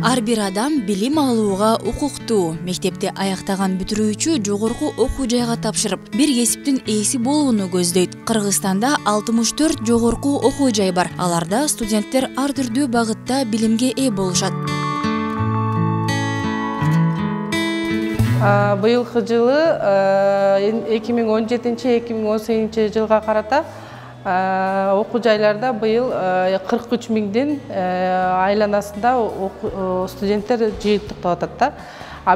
Ар бир адам билим алууга укуктуу. Мектепти аяктаган бүтүрүүчү жогорку окуу жайга тапшырып, бир кесиптин ээси болууну көздөйт. Кыргызстанда 64 жогорку окуу жай бар. Аларда студенттер ар түрдүү багытта билимге ээ болушат. Быйылкы жылы 2017-2018 жылга карата окуу жайларда быйыл 43 миңден айланасында студенттер жыйынтыктап атат да.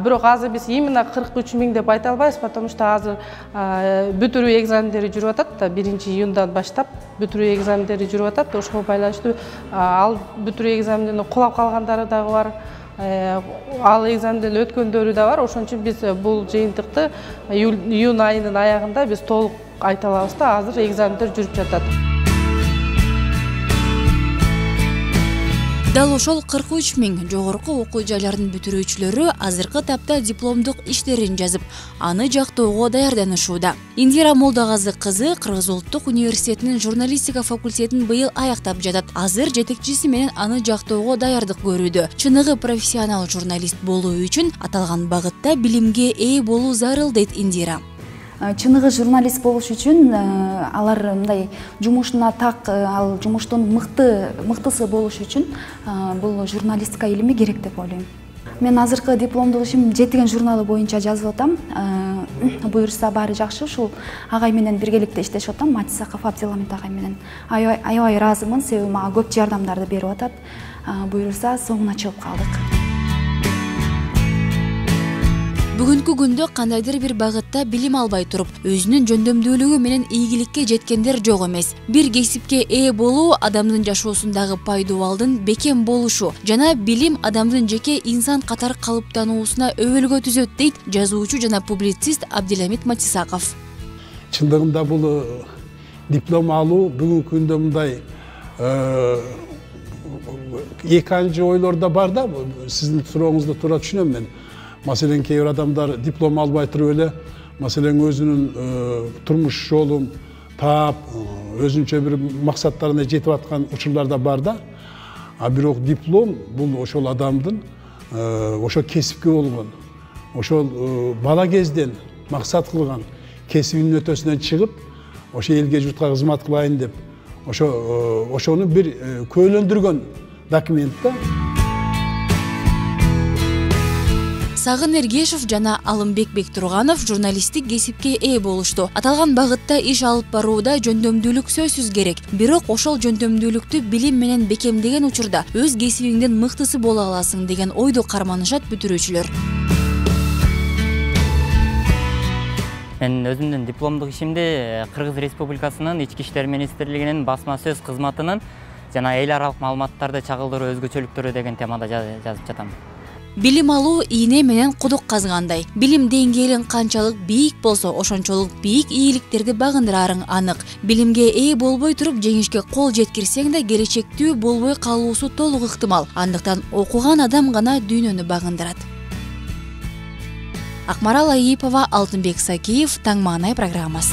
Бирок азыр биз именно 43 миң деп айта албайбыз, потому что азыр бүтүрүү экзамендери жүрүп атат. 1-июндан баштап бүтүрүү экзамендери жүрүп атат. Ошого байланыштуу ал бүтүрүү экзаменден кулап калгандары дагы бар. Ал экзаменден өткөндөрү да бар. Ошон үчүн биз бул жыйынтыкты июнь айынын аягында биз толук айта алабыз да, азыр экзамендер жүрүп жатат. Дал ошол 43 миң жогорку окуу жайлардын бүтүрүүчүлөрү азыркы тапта дипломдук иштерин жазып, аны жактоого даярданышууда. Индира Молдогазы кызы Кыргыз Улуттук университетинин журналистика факультетин быйыл аяктап жатат. Азыр жетекчиси менен аны жактоого даярдык көрүүдө. Чыныгы профессионал журналист болуу үчүн аталган багытта билимге ээ болуу зарыл дейт Индира. Чыныгы журналист болуш үчүн алар мындай жумушуна так, ал жумуштун мыктысы болуш үчүн бул журналистика илими керек деп ойлойм. Мен азыркы дипломдук ишим жетиген журналы боюнча жазып атам. Буюрса баары жакшы, ушул агай менен биргеликте иштешип атам, Матисаков Абдиламит агай менен. Аябай ыраазымын, себеби мага көп жардамдарды берип атат. Буюрса соңуна чыгып калдык. Бүгүнкү күндө кандайдыр бир багытта билим албай туруп, өзүнүн жөндөмдүүлүгү менен ийгиликке жеткендер жок эмес. Бир кесипке ээ болуу адамдын жашоосундагы пайдубалдын бекем болушу жана билим адамдын жеке инсан катары калыптануусуна өбөлгө түзөт дейт жазуучу жана публицист Абдиламит Матисаков. Чындыгында бул диплом алуу бүгүнкү күндө мындай эки анчы ойлор да бар да, сиздин сурооңузду туура түшүнөм мен. Masalan, keyir adamlar diplom alбай туруп эле, masalan өзүнүн турмуш жолун таап, өзүнчө бир максаттарына жетип аткан учурлар да бар да. Бирок диплом бул ошол адамдын ошо кесипке болгон, ошол бала кезден максат кылган кесибинин өтөсүнөн чыгып, ошо элге журтка кызмат кылайын деп, ошону бир көйлөндүргөн документ да. Сагын Эргешев жана Алымбек Бектурганов журналисттик кесипке ээ болушту. Аталган багытта иш алып барууда жөндөмдүүлүк сөзсүз керек. Бирок ошол жөндөмдүүлүктү билим менен бекемдеген учурда өз кесибиңдин мыктысы боло аласың деген ойду карманышат бүтүрүүчүлөр. Мен өзүмдүн дипломдук ишимди Кыргыз Республикасынын Ички иштер министрлигинин басма сөз кызматынын жана эл аралык маалыматтарды чагылдыруу өзгөчөлүктөрү деген темада жазып жатам. Билим алуу ийне менен кудук казгандай. Билим деңгээлиң канчалык бийик болсо, ошончолук бийик ийгиликтерди багындырарың анык. Билимге ээ болбой туруп жеңишке кол жеткирсең да келечектүү болбой калуусу толук ыктымал. Андыктан окуган адам гана дүйнөнү багындырат. Акмарал Айипова, Алтынбек Сакиев, Таң маанай программасы.